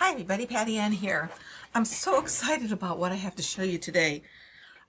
Hi everybody, Patty Ann here. I'm so excited about what I have to show you today.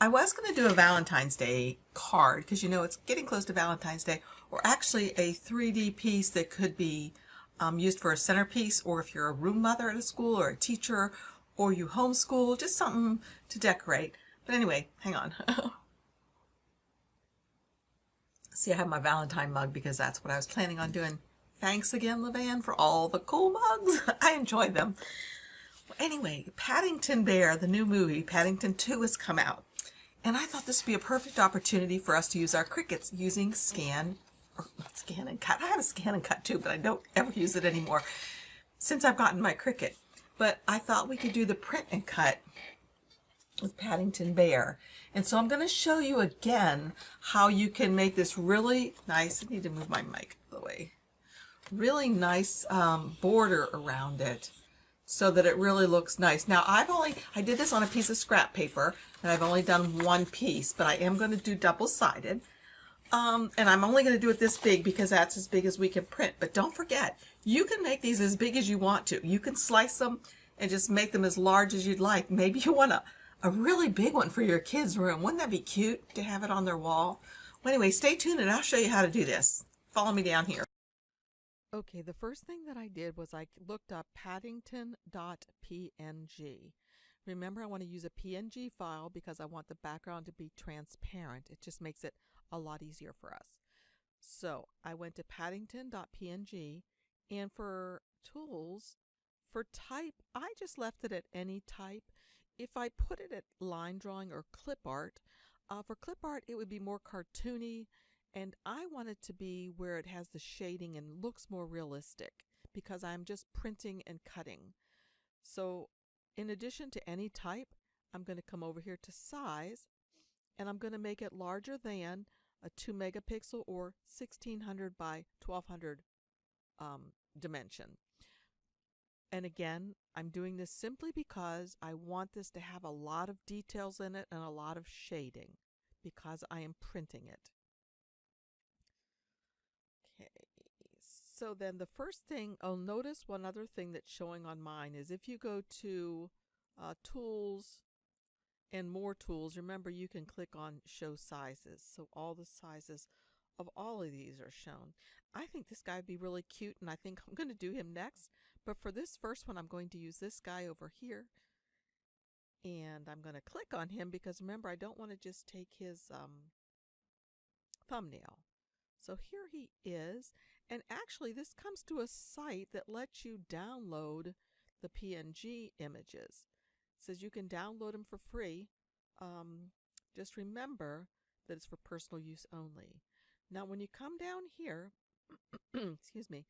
I was going to do a Valentine's Day card because you know it's getting close to Valentine's Day, or actually a 3D piece that could be used for a centerpiece, or if you're a room mother at a school or a teacher or you homeschool, just something to decorate. But anyway, hang on. See, I have my Valentine mug because that's what I was planning on doing. Thanks again, Levan, for all the cool mugs. I enjoyed them. Well, anyway, Paddington Bear, the new movie, Paddington 2, has come out. And I thought this would be a perfect opportunity for us to use our Cricuts using scan and cut. I have a scan and cut too, but I don't ever use it anymore since I've gotten my Cricut. But I thought we could do the print and cut with Paddington Bear. And so I'm going to show you again how you can make this really nice. I need to move my mic out of the way. Really nice border around it so that it really looks nice. Now I did this on a piece of scrap paper and I've only done one piece, but I am going to do double-sided. And I'm only going to do it this big because that's as big as we can print. But don't forget, you can make these as big as you want to. You can slice them and just make them as large as you'd like. Maybe you want a really big one for your kids' room. Wouldn't that be cute to have it on their wall? Well, anyway, stay tuned and I'll show you how to do this. Follow me down here. Okay, the first thing that I did was I looked up paddington.png. Remember, I want to use a PNG file because I want the background to be transparent. It just makes it a lot easier for us. So I went to paddington.png, and for tools, for type, I just left it at any type. If I put it at line drawing or clip art, for clip art it would be more cartoony, and I want it to be where it has the shading and looks more realistic because I'm just printing and cutting. So in addition to any type, I'm going to come over here to size, and I'm going to make it larger than a 2 megapixel or 1600 by 1200 dimension. And again, I'm doing this simply because I want this to have a lot of details in it and a lot of shading because I am printing it. Okay, so then the first thing, notice one other thing that's showing on mine is if you go to tools and more tools, remember you can click on show sizes. So all the sizes of all of these are shown. I think this guy would be really cute and I think I'm going to do him next. But for this first one, I'm going to use this guy over here. And I'm going to click on him because remember, I don't want to just take his thumbnail. So here he is, and actually this comes to a site that lets you download the PNG images. It says you can download them for free. Just remember that it's for personal use only. Now when you come down here, excuse me,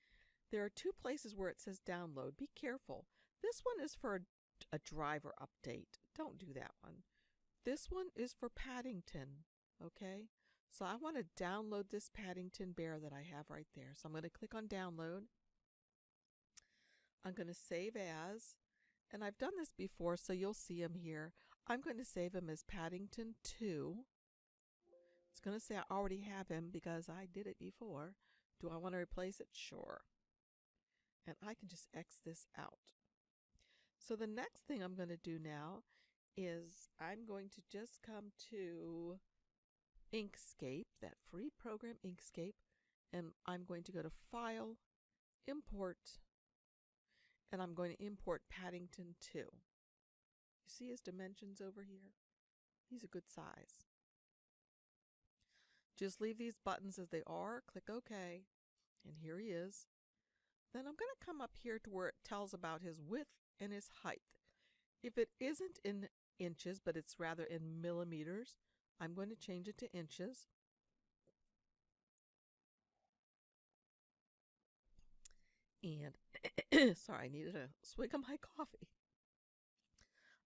there are two places where it says download. Be careful. This one is for a driver update. Don't do that one. This one is for Paddington, okay? So I want to download this Paddington Bear that I have right there. So I'm going to click on download. I'm going to save as, and I've done this before so you'll see him here. I'm going to save him as Paddington 2. It's going to say I already have him because I did it before. Do I want to replace it? Sure. And I can just X this out. So the next thing I'm going to do now is I'm going to just come to Inkscape, that free program Inkscape, and I'm going to go to File, Import, and I'm going to import Paddington 2. You see his dimensions over here? He's a good size. Just leave these buttons as they are, click OK, and here he is. Then I'm going to come up here to where it tells about his width and his height. If it isn't in inches, but it's rather in millimeters, I'm going to change it to inches. And, sorry, I needed a swig of my coffee.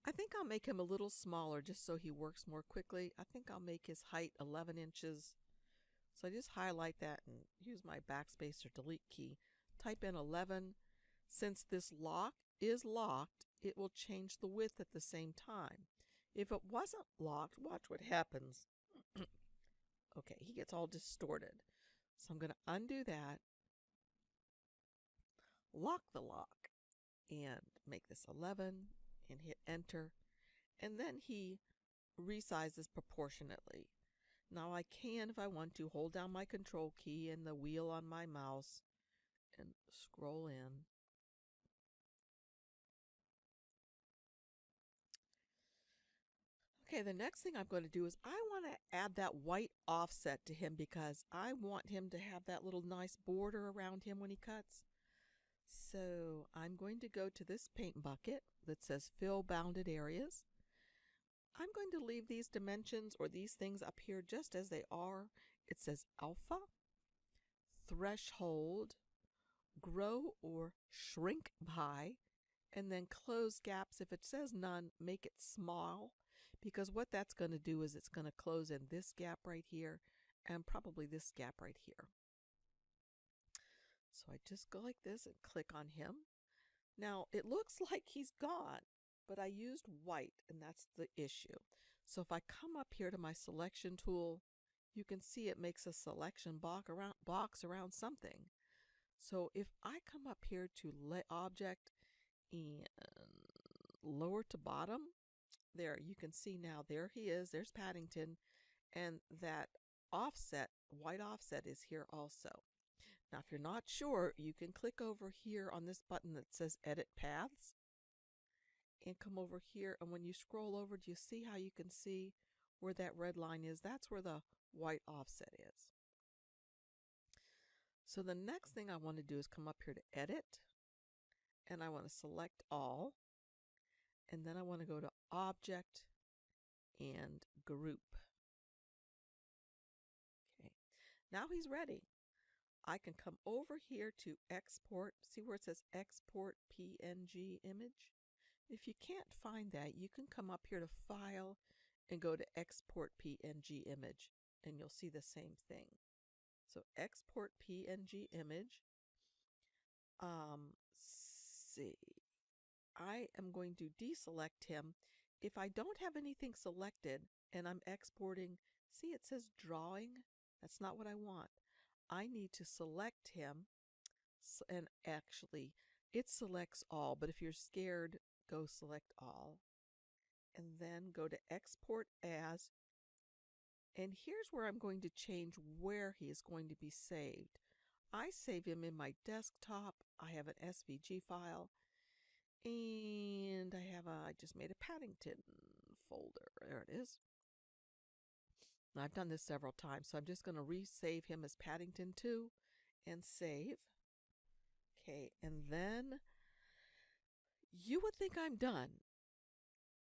I think I'll make him a little smaller just so he works more quickly. I think I'll make his height 11 inches. So I just highlight that and use my backspace or delete key. Type in 11. Since this lock is locked, it will change the width at the same time. If it wasn't locked, watch what happens. Okay, he gets all distorted. So I'm going to undo that, lock the lock, and make this 11 and hit enter. And then he resizes proportionately. Now I can, if I want to, hold down my control key and the wheel on my mouse and scroll in. Okay, the next thing I'm going to do is I want to add that white offset to him because I want him to have that little nice border around him when he cuts. So I'm going to go to this paint bucket that says fill bounded areas. I'm going to leave these dimensions or these things up here just as they are. It says alpha, threshold, grow or shrink by, and then close gaps. If it says none, make it small, because what that's going to do is it's going to close in this gap right here and probably this gap right here. So I just go like this and click on him. Now it looks like he's gone, but I used white and that's the issue. So if I come up here to my selection tool, you can see it makes a selection box around something. So if I come up here to object and lower to bottom, there you can see now there he is, there's Paddington, and that offset, white offset, is here also. Now if you're not sure, you can click over here on this button that says edit paths and come over here, and when you scroll over, do you see how you can see where that red line is? That's where the white offset is. So the next thing I want to do is come up here to edit, and I want to select all, and then I want to go to object and group. Okay, now he's ready. I can come over here to export. See where it says export PNG image? If you can't find that, you can come up here to file and go to export PNG image, and you'll see the same thing. So export PNG image. See, I am going to deselect him. If I don't have anything selected and I'm exporting, see it says drawing? That's not what I want. I need to select him, and actually it selects all, but if you're scared, go select all. And then go to export as, and here's where I'm going to change where he is going to be saved. I save him in my desktop. I have an SVG file, and I just made a Paddington folder. There it is. Now, I've done this several times, so I'm just going to resave him as Paddington 2 and save. Okay, and then you would think I'm done.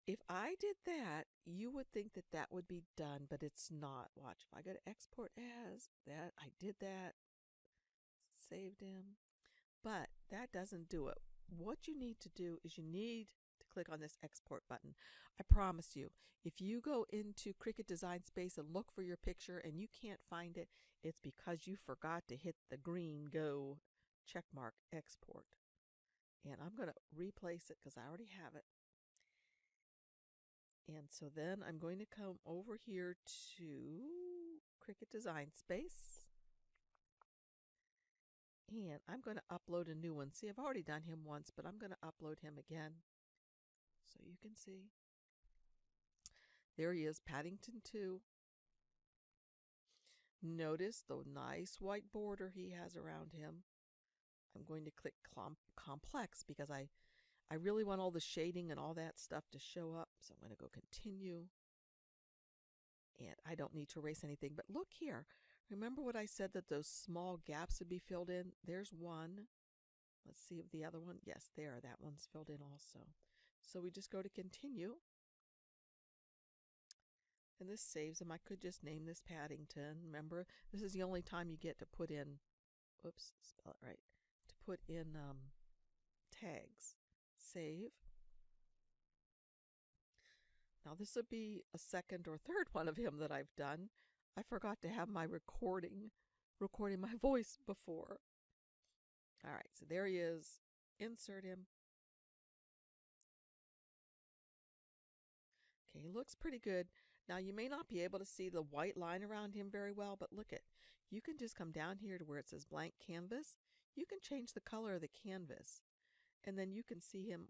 If I did that, you would think that that would be done, but it's not. Watch, if I go to export as, that I did that, saved him, but that doesn't do it. What you need to do is you need to click on this export button. I promise you, if you go into Cricut Design Space and look for your picture and you can't find it, it's because you forgot to hit the green go checkmark export. And I'm going to replace it because I already have it. And so then I'm going to come over here to Cricut Design Space. And I'm going to upload a new one. See, I've already done him once, but I'm going to upload him again so you can see. There he is, Paddington 2. Notice the nice white border he has around him. I'm going to click complex because I really want all the shading and all that stuff to show up. So I'm going to go continue. And I don't need to erase anything. But look here. Remember what I said, that those small gaps would be filled in? There's one. Let's see if the other one. Yes, there. That one's filled in also. So we just go to continue. And this saves him. I could just name this Paddington. Remember, this is the only time you get to put in, oops, spell it right, to put in tags. Save. Now this would be a second or third one of him that I've done. I forgot to have my recording my voice before. All right, so there he is. Insert him. Okay, he looks pretty good. Now you may not be able to see the white line around him very well, but look it. You can just come down here to where it says blank canvas. You can change the color of the canvas. And then you can see him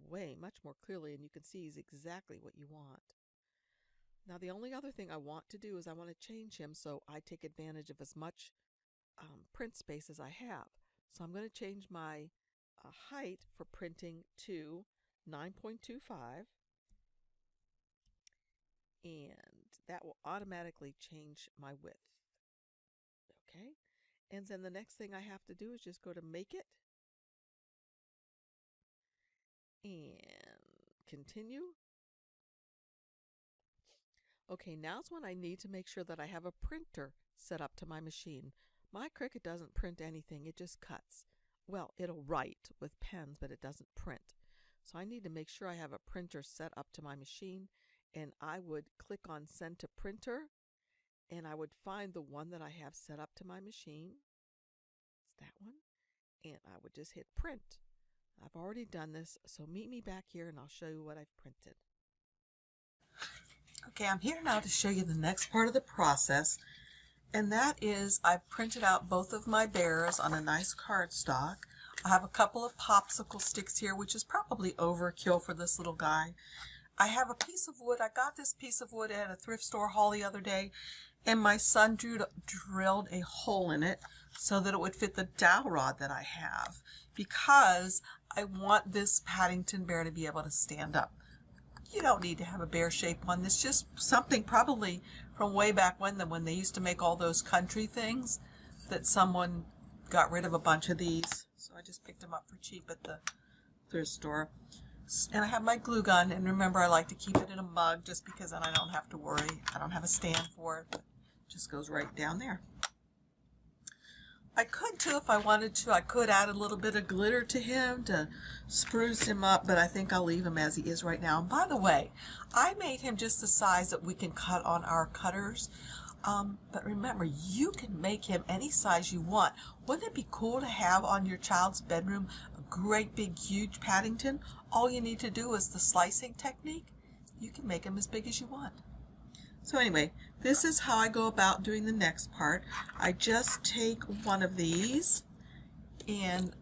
way much more clearly, and you can see he's exactly what you want. Now the only other thing I want to do is I want to change him so I take advantage of as much print space as I have. So I'm going to change my height for printing to 9.25, and that will automatically change my width. Okay, and then the next thing I have to do is just go to Make It and Continue. Okay, now's when I need to make sure that I have a printer set up to my machine. My Cricut doesn't print anything, it just cuts. Well, it'll write with pens, but it doesn't print. So I need to make sure I have a printer set up to my machine, and I would click on Send to Printer, and I would find the one that I have set up to my machine. It's that one. And I would just hit Print. I've already done this, so meet me back here and I'll show you what I've printed. Okay, I'm here now to show you the next part of the process, and that is I've printed out both of my bears on a nice cardstock. I have a couple of popsicle sticks here, which is probably overkill for this little guy. I have a piece of wood. I got this piece of wood at a thrift store haul the other day, and my son drilled a hole in it so that it would fit the dowel rod that I have, because I want this Paddington bear to be able to stand up. You don't need to have a bear-shaped one. It's just something probably from way back when they used to make all those country things, that someone got rid of a bunch of these. So I just picked them up for cheap at the thrift store. And I have my glue gun, and remember, I like to keep it in a mug just because then I don't have to worry. I don't have a stand for it. It just goes right down there. I could too, if I wanted to. I could add a little bit of glitter to him to spruce him up, but I think I'll leave him as he is right now. And by the way, I made him just the size that we can cut on our cutters. But remember, you can make him any size you want. Wouldn't it be cool to have on your child's bedroom a great big huge Paddington? All you need to do is the slicing technique. You can make him as big as you want. So anyway, this is how I go about doing the next part. I just take one of these and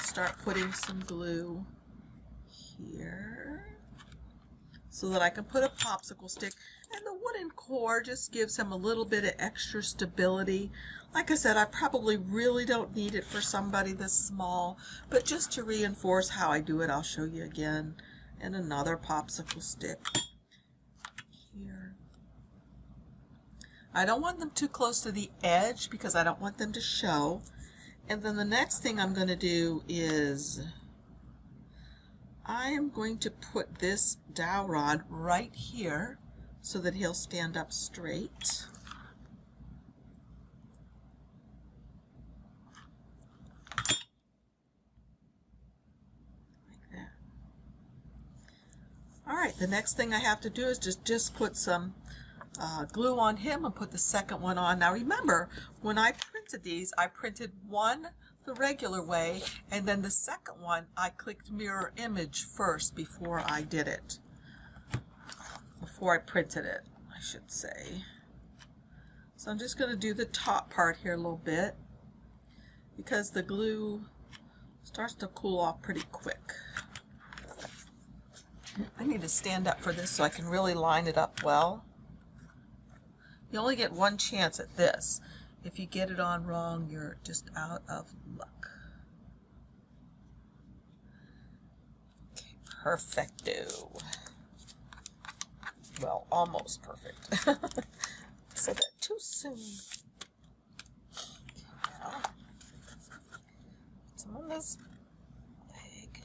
start putting some glue here so that I can put a popsicle stick. And the wooden core just gives him a little bit of extra stability. Like I said, I probably really don't need it for somebody this small, but just to reinforce how I do it, I'll show you again. And another popsicle stick here. I don't want them too close to the edge because I don't want them to show. And then the next thing I'm going to do is I am going to put this dowel rod right here so that he'll stand up straight. Like that. Alright, the next thing I have to do is just put some glue on him and put the second one on. Now remember, when I printed these, I printed one the regular way, and then the second one I clicked mirror image first before I did it. Before I printed it, I should say. So I'm just going to do the top part here a little bit because the glue starts to cool off pretty quick. I need to stand up for this so I can really line it up well. You only get one chance at this. If you get it on wrong, you're just out of luck. Okay, perfecto. Well, almost perfect. Said that too soon. Now, some of this big.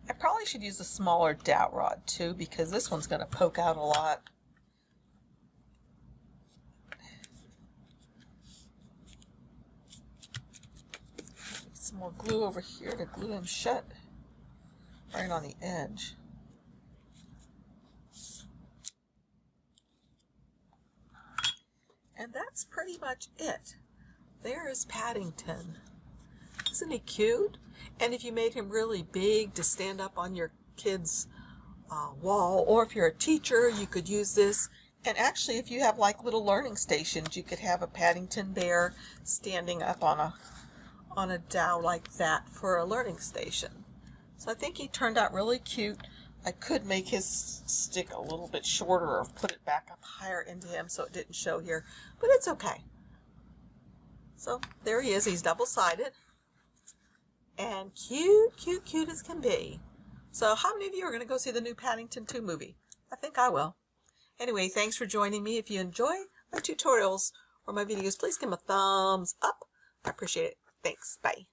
I probably should use a smaller dowel rod too, because this one's going to poke out a lot. Some more glue over here to glue him shut right on the edge. And that's pretty much it. There is Paddington. Isn't he cute? And if you made him really big to stand up on your kid's wall, or if you're a teacher, you could use this. And actually, if you have like little learning stations, you could have a Paddington bear standing up on on a dowel like that for a learning station. So I think he turned out really cute. I could make his stick a little bit shorter or put it back up higher into him so it didn't show here, but it's okay. So there he is. He's double-sided and cute, cute, cute as can be. So how many of you are going to go see the new Paddington 2 movie? I think I will. Anyway, thanks for joining me. If you enjoy my tutorials or my videos, please give them a thumbs up. I appreciate it. Thanks. Bye.